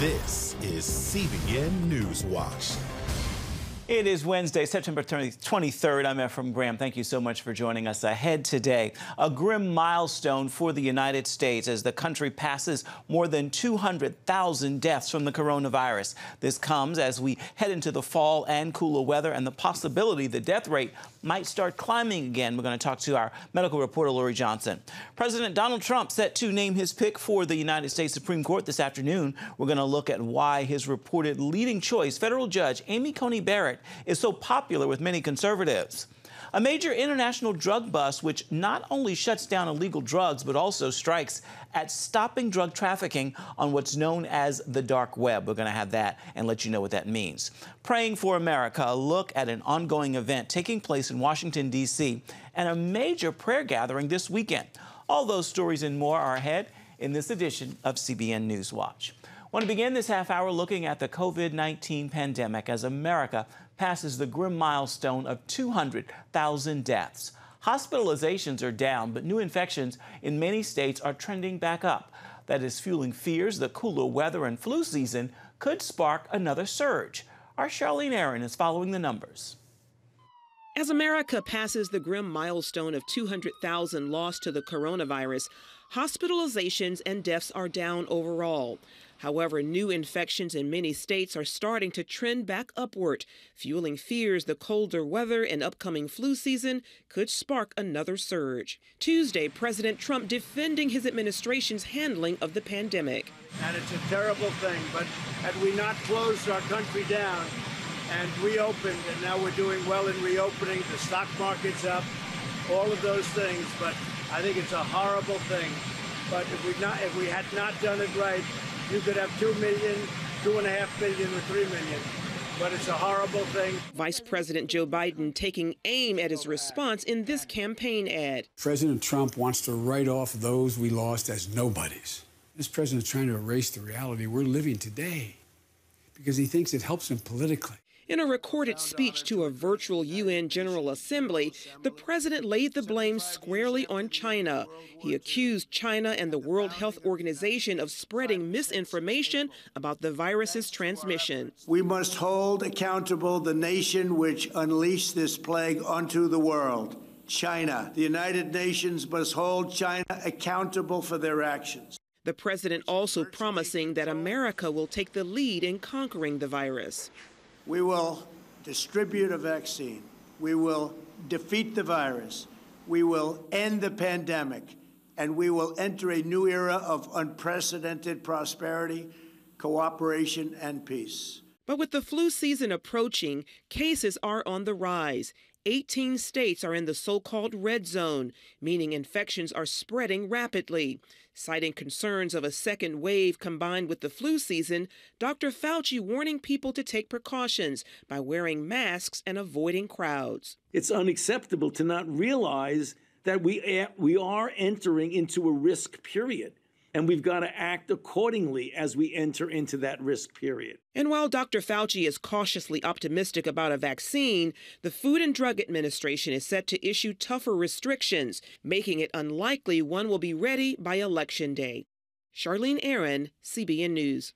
This is CBN NewsWatch. It is Wednesday, September 23rd. I'm Ephraim Graham. Thank you so much for joining us. Ahead today, a grim milestone for the United States as the country passes more than 200,000 deaths from the coronavirus. This comes as we head into the fall and cooler weather and the possibility the death rate might start climbing again. We're going to talk to our medical reporter, Lori Johnson. President Donald Trump set to name his pick for the United States Supreme Court this afternoon. We're going to look at why his reported leading choice, federal judge Amy Coney Barrett, is so popular with many conservatives. A major international drug bust which not only shuts down illegal drugs but also strikes at stopping drug trafficking on what's known as the dark web. We're going to have that and let you know what that means. Praying for America, a look at an ongoing event taking place in Washington, D.C. and a major prayer gathering this weekend. All those stories and more are ahead in this edition of CBN NewsWatch. I want to begin this half hour looking at the COVID-19 pandemic as America passes the grim milestone of 200,000 deaths. Hospitalizations are down, but new infections in many states are trending back up. That is fueling fears the cooler weather and flu season could spark another surge. Our Charlene Aaron is following the numbers. As America passes the grim milestone of 200,000 lost to the coronavirus, hospitalizations and deaths are down overall. However, new infections in many states are starting to trend back upward, fueling fears the colder weather and upcoming flu season could spark another surge. Tuesday, President Trump defending his administration's handling of the pandemic. And it's a terrible thing, but had we not closed our country down and reopened, and now we're doing well in reopening, the stock market's up, all of those things, but I think it's a horrible thing. But if we had not done it right, you could have 2 million, 2.5 million, or 3 million. But it's a horrible thing. Vice President Joe Biden taking aim at his response in this campaign ad. President Trump wants to write off those we lost as nobodies. This president is trying to erase the reality we're living today because he thinks it helps him politically. In a recorded speech to a virtual UN General Assembly, the president laid the blame squarely on China. He accused China and the World Health Organization of spreading misinformation about the virus's transmission. We must hold accountable the nation which unleashed this plague onto the world, China. The United Nations must hold China accountable for their actions. The president also promising that America will take the lead in conquering the virus. We will distribute a vaccine. We will defeat the virus. We will end the pandemic. And we will enter a new era of unprecedented prosperity, cooperation, and peace. But with the flu season approaching, cases are on the rise. 18 states are in the so-called red zone, meaning infections are spreading rapidly. Citing concerns of a second wave combined with the flu season, Dr. Fauci warning people to take precautions by wearing masks and avoiding crowds. It's unacceptable to not realize that we are entering into a risk period, and we've got to act accordingly as we enter into that risk period. And while Dr. Fauci is cautiously optimistic about a vaccine, the Food and Drug Administration is set to issue tougher restrictions, making it unlikely one will be ready by Election Day. Charlene Aaron, CBN News.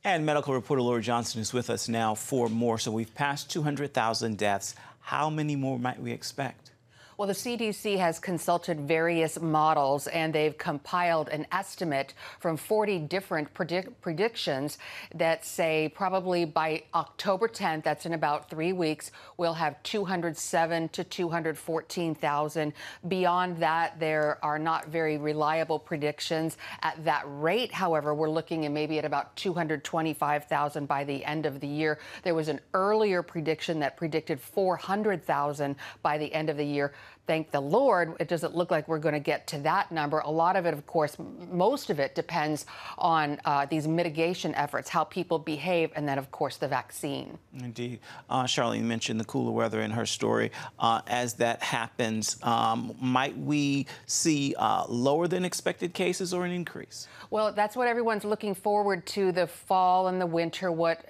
And medical reporter Lori Johnson is with us now for more. So we've passed 200,000 deaths. How many more might we expect? Well, the CDC has consulted various models, and they've compiled an estimate from 40 different predictions that say probably by October 10th, that's in about 3 weeks, we'll have 207 to 214,000. Beyond that, there are not very reliable predictions. At that rate, however, we're looking at maybe at about 225,000 by the end of the year. There was an earlier prediction that predicted 400,000 by the end of the year. Thank the Lord, it doesn't look like we're going to get to that number. A lot of it, of course, most of it depends on these mitigation efforts, how people behave, and then, of course, the vaccine. Indeed. Charlene mentioned the cooler weather in her story. As that happens, might we see lower than expected cases or an increase? Well, that's what everyone's looking forward to, the fall and the winter. What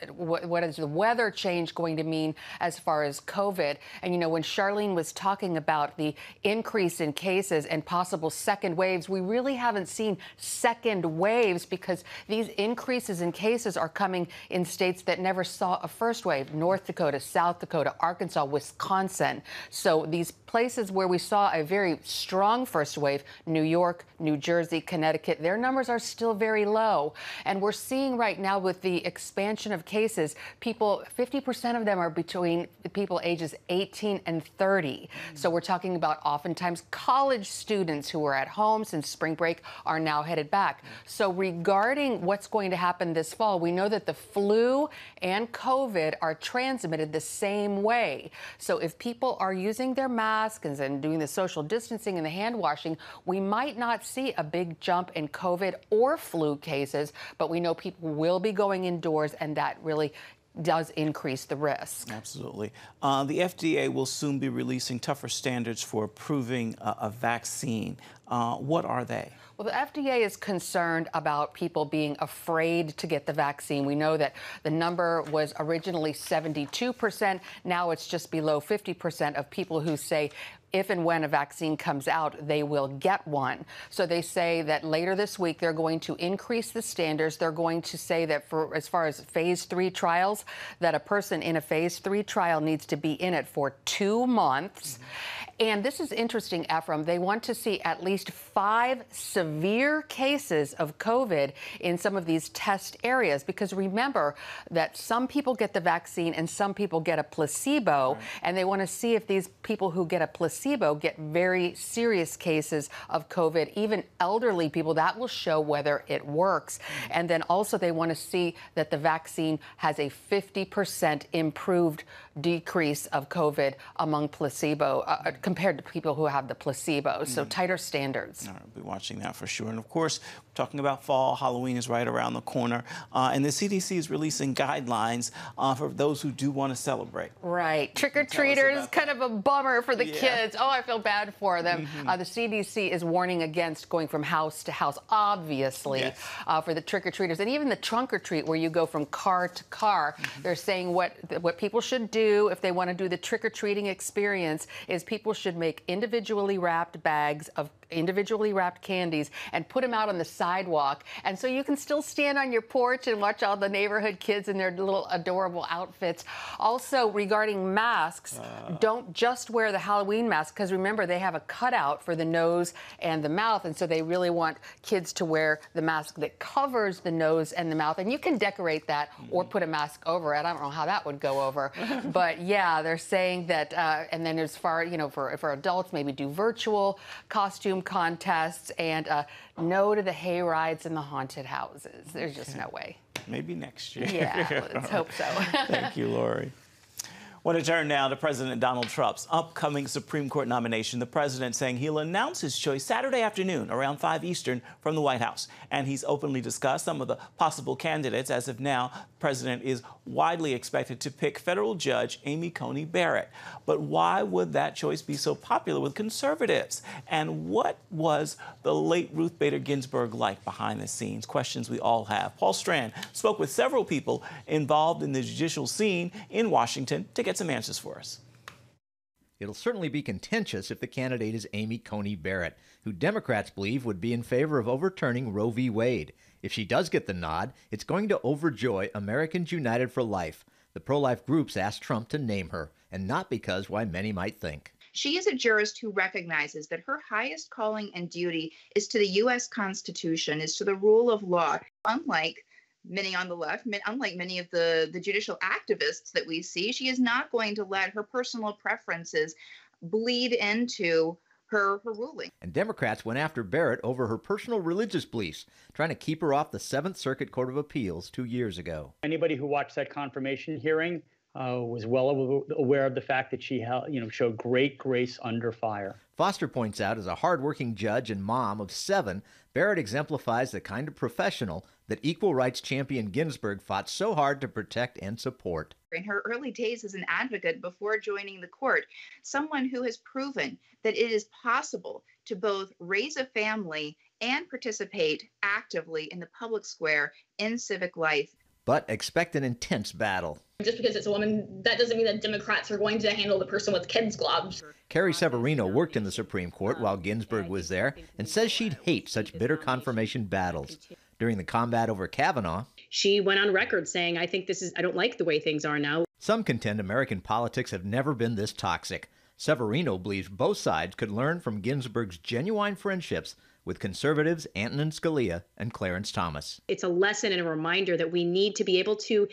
is the weather change going to mean as far as COVID? And, you know, when Charlene was talking about the the increase in cases and possible second waves. We really haven't seen second waves because these increases in cases are coming in states that never saw a first wave: North Dakota, South Dakota, Arkansas, Wisconsin. So these places where we saw a very strong first wave, New York, New Jersey, Connecticut, their numbers are still very low. And we're seeing right now with the expansion of cases, people, 50% of them are between people ages 18 and 30. So we're talking about oftentimes college students who are at home since spring break are now headed back. So regarding what's going to happen this fall, we know that the flu and COVID are transmitted the same way. So if people are using their masks and doing the social distancing and the hand washing, we might not see a big jump in COVID or flu cases, but we know people will be going indoors, and that really does increase the risk. Absolutely. The FDA will soon be releasing tougher standards for approving a vaccine. What are they? Well, the FDA is concerned about people being afraid to get the vaccine. We know that the number was originally 72%. Now it's just below 50% of people who say if and when a vaccine comes out, they will get one. So they say that later this week, they're going to increase the standards. They're going to say that for as far as phase 3 trials, that a person in a phase 3 trial needs to be in it for 2 months. And this is interesting, Ephraim. They want to see at least 5 severe cases of COVID in some of these test areas, because remember that some people get the vaccine and some people get a placebo, and they want to see if these people who get a placebo get very serious cases of COVID, even elderly people. That will show whether it works. And then also they want to see that the vaccine has a 50% improved decrease of COVID among placebo compared to people who have the placebo. So tighter standards. All right, we'll be watching that for sure. And of course, we're talking about fall. Halloween is right around the corner. And the CDC is releasing guidelines for those who do want to celebrate. Right. Trick-or-treaters, kind of a bummer for the kids. Oh, I feel bad for them. The CDC is warning against going from house to house, obviously, for the trick-or-treaters. And even the trunk-or-treat, where you go from car to car, they're saying what people should do if they want to do the trick-or-treating experience is people should make individually wrapped bags of individually wrapped candies and put them out on the sidewalk. And so you can still stand on your porch and watch all the neighborhood kids in their little adorable outfits. Also, regarding masks, don't just wear the Halloween mask, because remember, they have a cutout for the nose and the mouth. And so they really want kids to wear the mask that covers the nose and the mouth. And you can decorate that or put a mask over it. I don't know how that would go over. But yeah, they're saying that, and then as far, for adults, maybe do virtual costume contests, and no to the hay rides and the haunted houses. There's just no way. Maybe next year. Yeah, let's hope so. Thank you, Lori. Want to turn now to President Donald Trump's upcoming Supreme Court nomination. The president saying he'll announce his choice Saturday afternoon around 5 Eastern from the White House. And he's openly discussed some of the possible candidates. As of now, the president is widely expected to pick federal judge Amy Coney Barrett. But why would that choice be so popular with conservatives? And what was the late Ruth Bader Ginsburg like behind the scenes? Questions we all have. Paul Strand spoke with several people involved in the judicial scene in Washington to get some answers for us. It'll certainly be contentious if the candidate is Amy Coney Barrett, who Democrats believe would be in favor of overturning Roe v. Wade. If she does get the nod, it's going to overjoy Americans United for Life. The pro-life groups asked Trump to name her, and not because why many might think. She is a jurist who recognizes that her highest calling and duty is to the U.S. Constitution, is to the rule of law. Unlike many on the left, unlike many of the judicial activists that we see, she is not going to let her personal preferences bleed into her ruling. And Democrats went after Barrett over her personal religious beliefs, trying to keep her off the 7th Circuit Court of Appeals 2 years ago. Anybody who watched that confirmation hearing was well aware of the fact that she showed great grace under fire. Foster points out, as a hardworking judge and mom of 7, Barrett exemplifies the kind of professional that equal rights champion Ginsburg fought so hard to protect and support. In her early days as an advocate before joining the court, someone who has proven that it is possible to both raise a family and participate actively in the public square in civic life. but expect an intense battle. Just because it's a woman, that doesn't mean that Democrats are going to handle the person with kids' gloves. Carrie Severino worked in the Supreme Court while Ginsburg was there and says she'd hate such bitter confirmation battles. During the combat over Kavanaugh, she went on record saying, I don't like the way things are now. Some contend American politics have never been this toxic. Severino believes both sides could learn from Ginsburg's genuine friendships with conservatives Antonin Scalia and Clarence Thomas. It's a lesson and a reminder that we need to be able to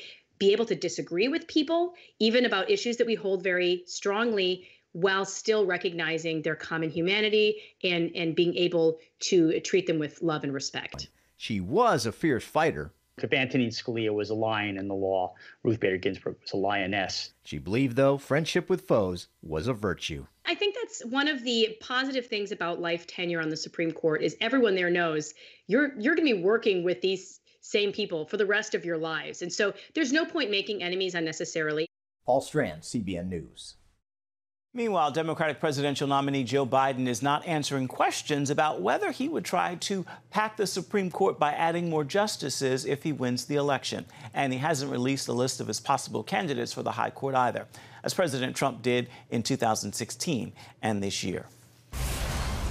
disagree with people, even about issues that we hold very strongly, while still recognizing their common humanity and being able to treat them with love and respect. She was a fierce fighter. If Antonin Scalia was a lion in the law, Ruth Bader Ginsburg was a lioness. She believed, though, friendship with foes was a virtue. I think that's one of the positive things about life tenure on the Supreme Court is everyone there knows you're going to be working with these same people for the rest of your lives. And so there's no point making enemies unnecessarily. Paul Strand, CBN News. Meanwhile, Democratic presidential nominee Joe Biden is not answering questions about whether he would try to pack the Supreme Court by adding more justices if he wins the election. And he hasn't released a list of his possible candidates for the high court either, as President Trump did in 2016 and this year.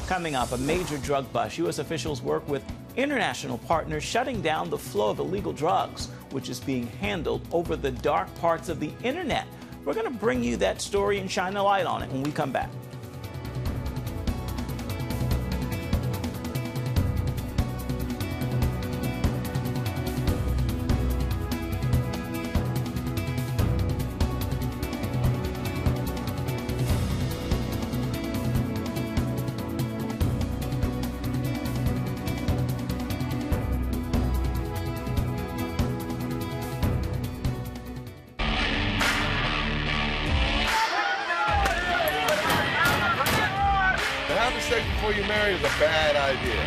Coming up, a major drug bust. U.S. officials work with international partners shutting down the flow of illegal drugs, which is being handled over the dark parts of the internet. We're going to bring you that story and shine a light on it when we come back. Before you marry is a bad idea.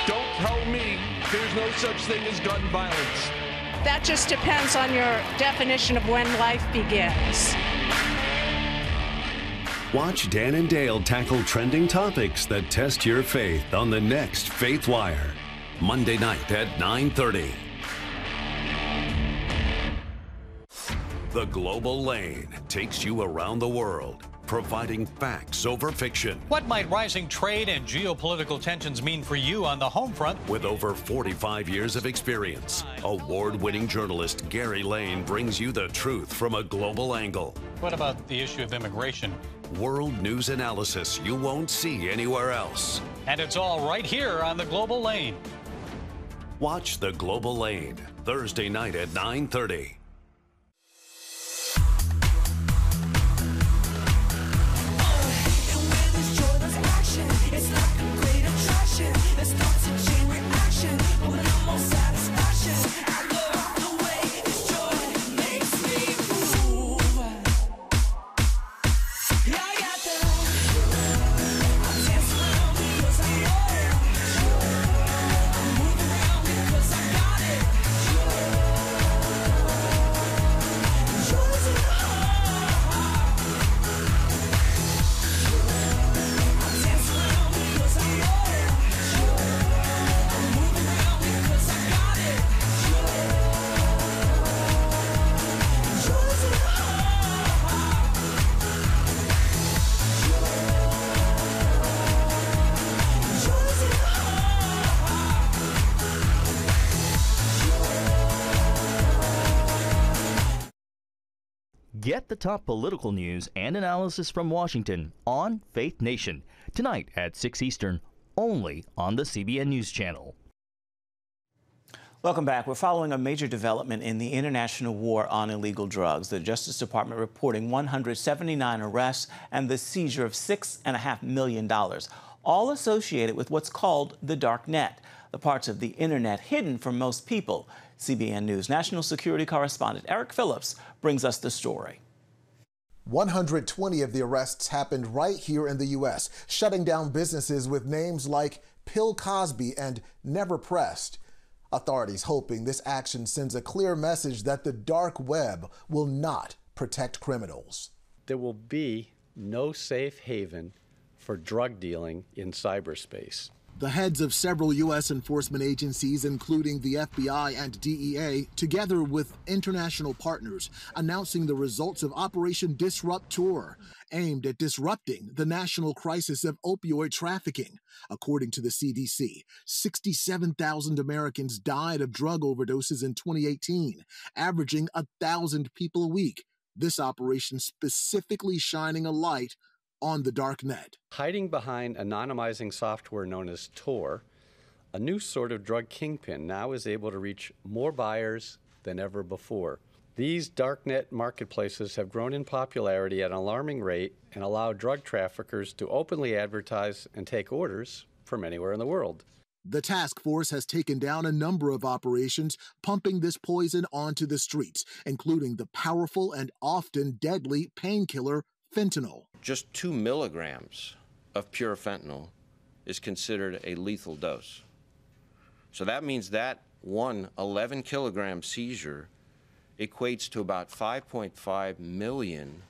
Don't tell me there's no such thing as gun violence. That just depends on your definition of when life begins. Watch Dan and Dale tackle trending topics that test your faith on the next Faith Wire, Monday night at 9:30. The Global Lane takes you around the world, providing facts over fiction. What might rising trade and geopolitical tensions mean for you on the home front? With over 45 years of experience, award-winning journalist Gary Lane brings you the truth from a global angle. What about the issue of immigration? World news analysis you won't see anywhere else. And it's all right here on the Global Lane. Watch the Global Lane, Thursday night at 9:30. Get the top political news and analysis from Washington on Faith Nation, tonight at 6 Eastern, only on the CBN News Channel. Welcome back. We're following a major development in the international war on illegal drugs. The Justice Department reporting 179 arrests and the seizure of $6.5 million, all associated with what's called the dark net, the parts of the internet hidden from most people. CBN News national security correspondent Eric Phillips brings us the story. 120 of the arrests happened right here in the U.S., shutting down businesses with names like Pill Cosby and Never Pressed. Authorities hoping this action sends a clear message that the dark web will not protect criminals. There will be no safe haven for drug dealing in cyberspace. The heads of several U.S. enforcement agencies, including the FBI and DEA, together with international partners, announcing the results of Operation Disruptor, aimed at disrupting the national crisis of opioid trafficking. According to the CDC, 67,000 Americans died of drug overdoses in 2018, averaging 1,000 people a week. This operation specifically shining a light on the dark net. Hiding behind anonymizing software known as Tor, a new sort of drug kingpin now is able to reach more buyers than ever before. These darknet marketplaces have grown in popularity at an alarming rate and allow drug traffickers to openly advertise and take orders from anywhere in the world. The task force has taken down a number of operations pumping this poison onto the streets, including the powerful and often deadly painkiller fentanyl. Just 2 milligrams of pure fentanyl is considered a lethal dose. So that means that one 11-kilogram seizure equates to about 5.5 million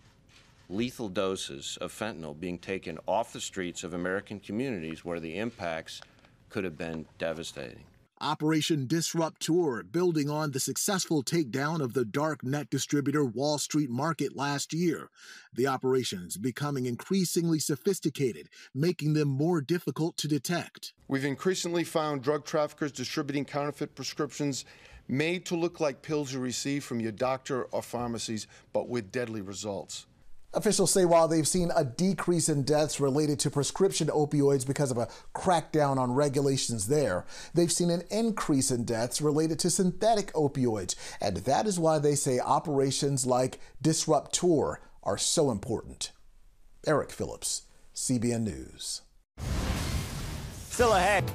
lethal doses of fentanyl being taken off the streets of American communities where the impacts could have been devastating. Operation Disruptor, building on the successful takedown of the dark net distributor Wall Street Market last year. The operations becoming increasingly sophisticated, making them more difficult to detect. We've increasingly found drug traffickers distributing counterfeit prescriptions made to look like pills you receive from your doctor or pharmacies, but with deadly results. Officials say while they've seen a decrease in deaths related to prescription opioids because of a crackdown on regulations there, they've seen an increase in deaths related to synthetic opioids. And that is why they say operations like Disruptor are so important. Eric Phillips, CBN News. Still ahead.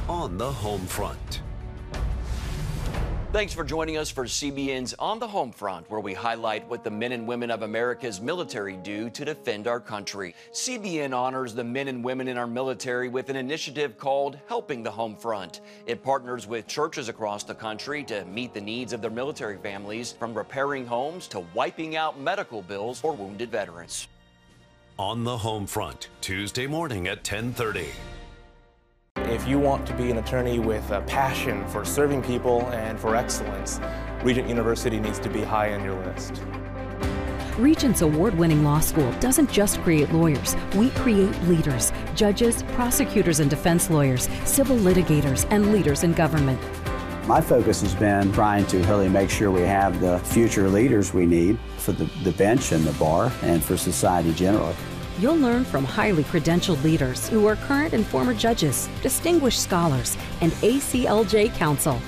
On the home front. Thanks for joining us for CBN's On the Home Front, where we highlight what the men and women of America's military do to defend our country. CBN honors the men and women in our military with an initiative called Helping the Home Front. It partners with churches across the country to meet the needs of their military families, from repairing homes to wiping out medical bills for wounded veterans. On the home front, Tuesday morning at 10:30. If you want to be an attorney with a passion for serving people and for excellence, Regent University needs to be high on your list. Regent's award-winning law school doesn't just create lawyers. We create leaders, judges, prosecutors and defense lawyers, civil litigators, and leaders in government. My focus has been trying to really make sure we have the future leaders we need for the bench and the bar and for society generally. You'll learn from highly credentialed leaders who are current and former judges, distinguished scholars, and ACLJ counsel.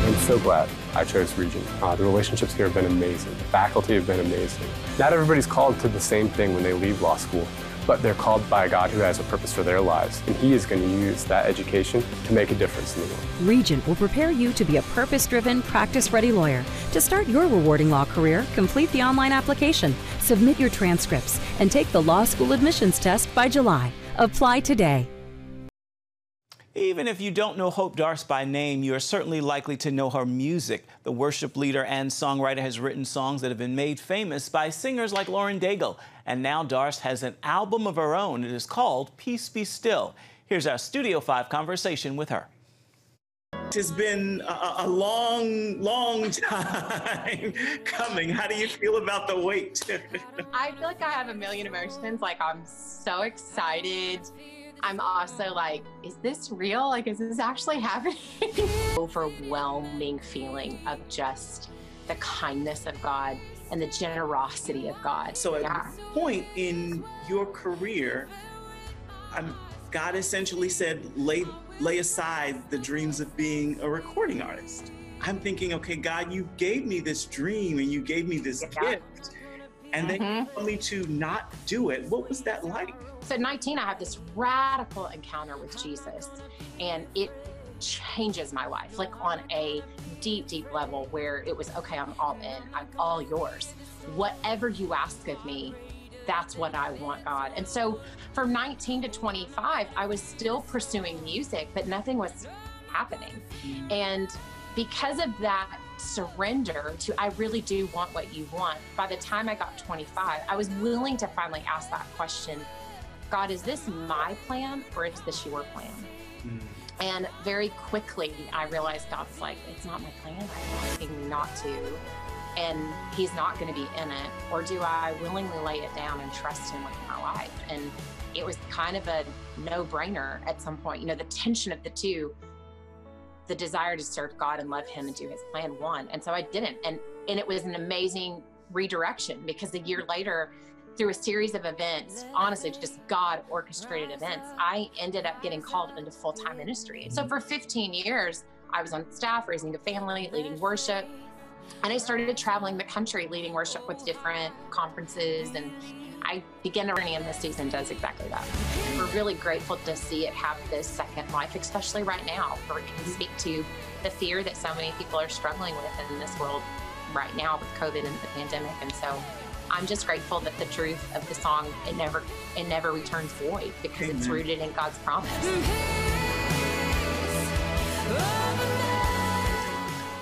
I'm so glad I chose Regent. The relationships here have been amazing. The faculty have been amazing. Not everybody's called to the same thing when they leave law school, but they're called by a God who has a purpose for their lives, and He is going to use that education to make a difference in the world. Regent will prepare you to be a purpose-driven, practice-ready lawyer. To start your rewarding law career, complete the online application, submit your transcripts, and take the law school admissions test by July. Apply today. Even if you don't know Hope Darst by name, you are certainly likely to know her music. The worship leader and songwriter has written songs that have been made famous by singers like Lauren Daigle. And now Darst has an album of her own. It is called Peace Be Still. Here's our Studio 5 conversation with her. It's been a long time coming. How do you feel about the wait? I feel like I have a million emotions. Like, I'm so excited. I'm also like, is this real? Like, is this actually happening? Overwhelming feeling of just the kindness of God and the generosity of God. So at this point in your career, God essentially said, lay aside the dreams of being a recording artist. I'm thinking, okay, God, you gave me this dream and you gave me this gift, and then you told me to not do it. What was that like? So at 19, I have this radical encounter with Jesus, and it changes my life, like on a deep, deep level where it was, okay, I'm all in, I'm all yours. Whatever you ask of me, that's what I want, God. And so from 19 to 25, I was still pursuing music, but nothing was happening. And because of that surrender to, I really do want what you want, by the time I got 25, I was willing to finally ask that question, God, is this my plan or is this your plan? And very quickly, I realized God's like, it's not my plan. I'm asking me not to, and he's not going to be in it. Or do I willingly lay it down and trust him with my life? And it was kind of a no-brainer at some point. You know, the tension of the two, the desire to serve God and love him and do his plan won. And so I didn't. And it was an amazing redirection, because a year later, through a series of events, honestly, just God orchestrated events, I ended up getting called into full-time ministry. And so for 15 years, I was on staff, raising a family, leading worship. And I started traveling the country, leading worship with different conferences. And I began to journey, and this season does exactly that. We're really grateful to see it have this second life, especially right now, where it can speak to the fear that so many people are struggling with in this world right now with COVID and the pandemic. And so I'm just grateful that the truth of the song, it never returns void, because it's rooted in God's promise.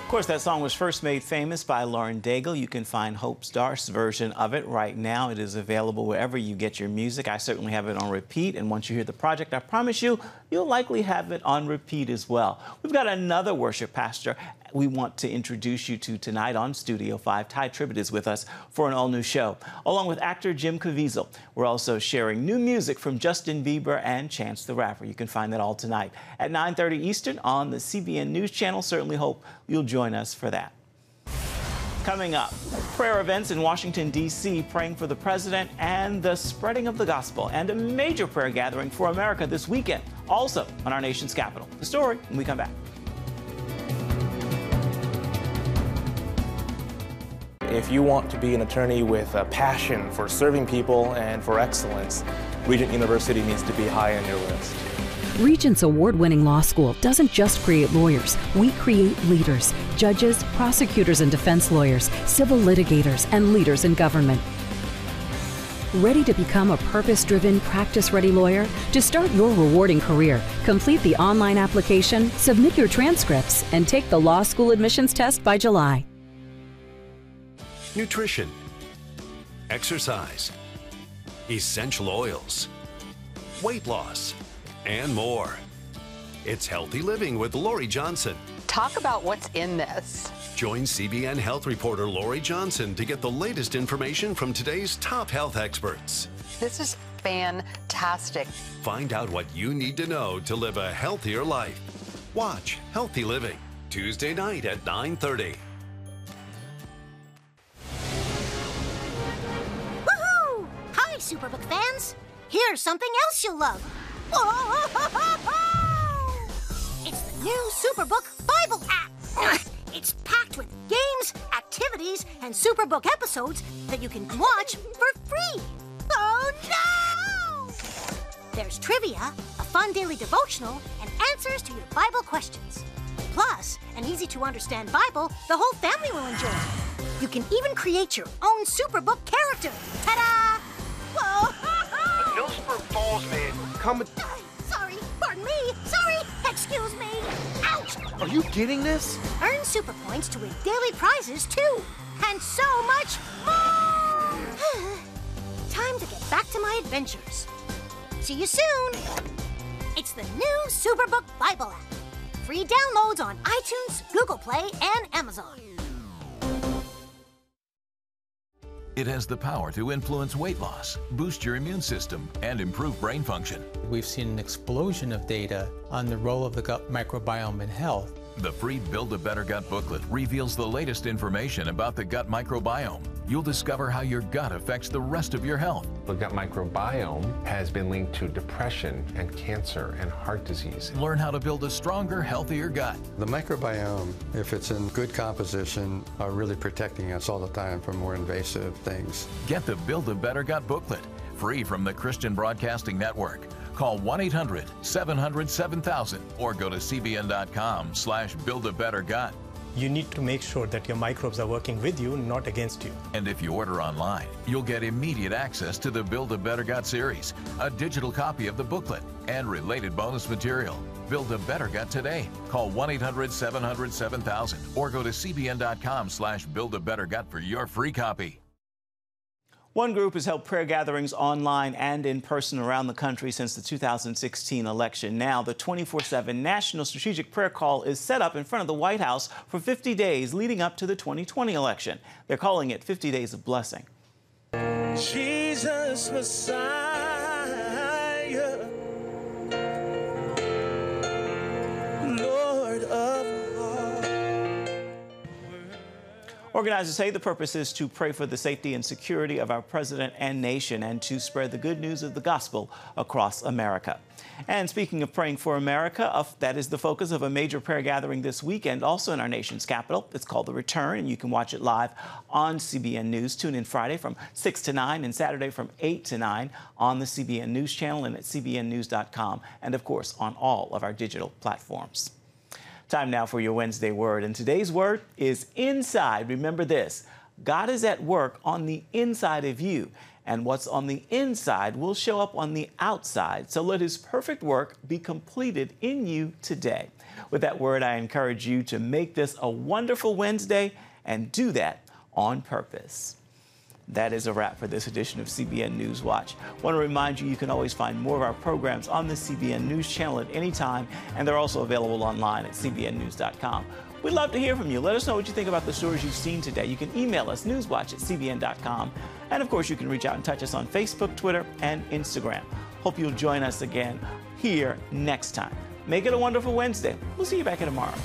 Of course, that song was first made famous by Lauren Daigle. You can find Hope Star's version of it right now. It is available wherever you get your music. I certainly have it on repeat, and once you hear the project, I promise you, you'll likely have it on repeat as well. We've got another worship pastor we want to introduce you to tonight on Studio 5. Ty Tribbett is with us for an all-new show, along with actor Jim Caviezel. We're also sharing new music from Justin Bieber and Chance the Rapper. You can find that all tonight at 9:30 Eastern on the CBN News Channel. Certainly hope you'll join us for that. Coming up, prayer events in Washington, D.C., praying for the president and the spreading of the gospel, and a major prayer gathering for America this weekend, also on our nation's capital. The story when we come back. If you want to be an attorney with a passion for serving people and for excellence, Regent University needs to be high on your list. Regent's award-winning law school doesn't just create lawyers. We create leaders, judges, prosecutors and defense lawyers, civil litigators, and leaders in government. Ready to become a purpose-driven, practice-ready lawyer? To start your rewarding career, complete the online application, submit your transcripts, and take the law school admissions test by July. Nutrition, exercise, essential oils, weight loss, and more. It's Healthy Living with Lori Johnson. Talk about what's in this. Join CBN health reporter Lori Johnson to get the latest information from today's top health experts. This is fantastic. Find out what you need to know to live a healthier life. Watch Healthy Living, Tuesday night at 9:30. Woohoo! Hi, Superbook fans. Here's something else you'll love. It's the new Superbook Bible app. It's packed with games, activities, and Superbook episodes that you can watch for free. Oh no! There's trivia, a fun daily devotional, and answers to your Bible questions. Plus, an easy-to-understand Bible the whole family will enjoy. You can even create your own Superbook character. Ta-da! Whoa! Millsburg Falls man. Sorry, pardon me. Sorry, excuse me. Ouch! Are you getting this? Earn super points to win daily prizes too, and so much more. Time to get back to my adventures. See you soon. It's the new Superbook Bible app. Free downloads on iTunes, Google Play, and Amazon. It has the power to influence weight loss, boost your immune system, and improve brain function. We've seen an explosion of data on the role of the gut microbiome in health. The free Build a Better Gut booklet reveals the latest information about the gut microbiome. You'll discover how your gut affects the rest of your health. The gut microbiome has been linked to depression and cancer and heart disease. Learn how to build a stronger, healthier gut. The microbiome, if it's in good composition, are really protecting us all the time from more invasive things. Get the Build a Better Gut booklet. free from the Christian Broadcasting Network. Call 1-800-700-7000 or go to cbn.com/buildabettergut. You need to make sure that your microbes are working with you, not against you. And if you order online, you'll get immediate access to the Build a Better Gut series, a digital copy of the booklet, and related bonus material. Build a Better Gut today. Call 1-800-700-7000 or go to cbn.com/buildabettergut for your free copy. One group has held prayer gatherings online and in person around the country since the 2016 election. Now, the 24/7 National Strategic Prayer Call is set up in front of the White House for 50 days leading up to the 2020 election. They're calling it 50 Days of Blessing. Jesus Messiah, Lord of Organizers say the purpose is to pray for the safety and security of our president and nation and to spread the good news of the gospel across America. And speaking of praying for America, that is the focus of a major prayer gathering this weekend, also in our nation's capital. It's called The Return, and you can watch it live on CBN News. Tune in Friday from 6 to 9 and Saturday from 8 to 9 on the CBN News Channel and at cbnnews.com, and of course on all of our digital platforms. Time now for your Wednesday word, and today's word is inside. Remember this: God is at work on the inside of you, and what's on the inside will show up on the outside. So let his perfect work be completed in you today. With that word, I encourage you to make this a wonderful Wednesday and do that on purpose. That is a wrap for this edition of CBN News Watch. I want to remind you, you can always find more of our programs on the CBN News Channel at any time, and they're also available online at cbnnews.com. We'd love to hear from you. Let us know what you think about the stories you've seen today. You can email us, newswatch@cbn.com. And of course, you can reach out and touch us on Facebook, Twitter, and Instagram. Hope you'll join us again here next time. Make it a wonderful Wednesday. We'll see you back here tomorrow.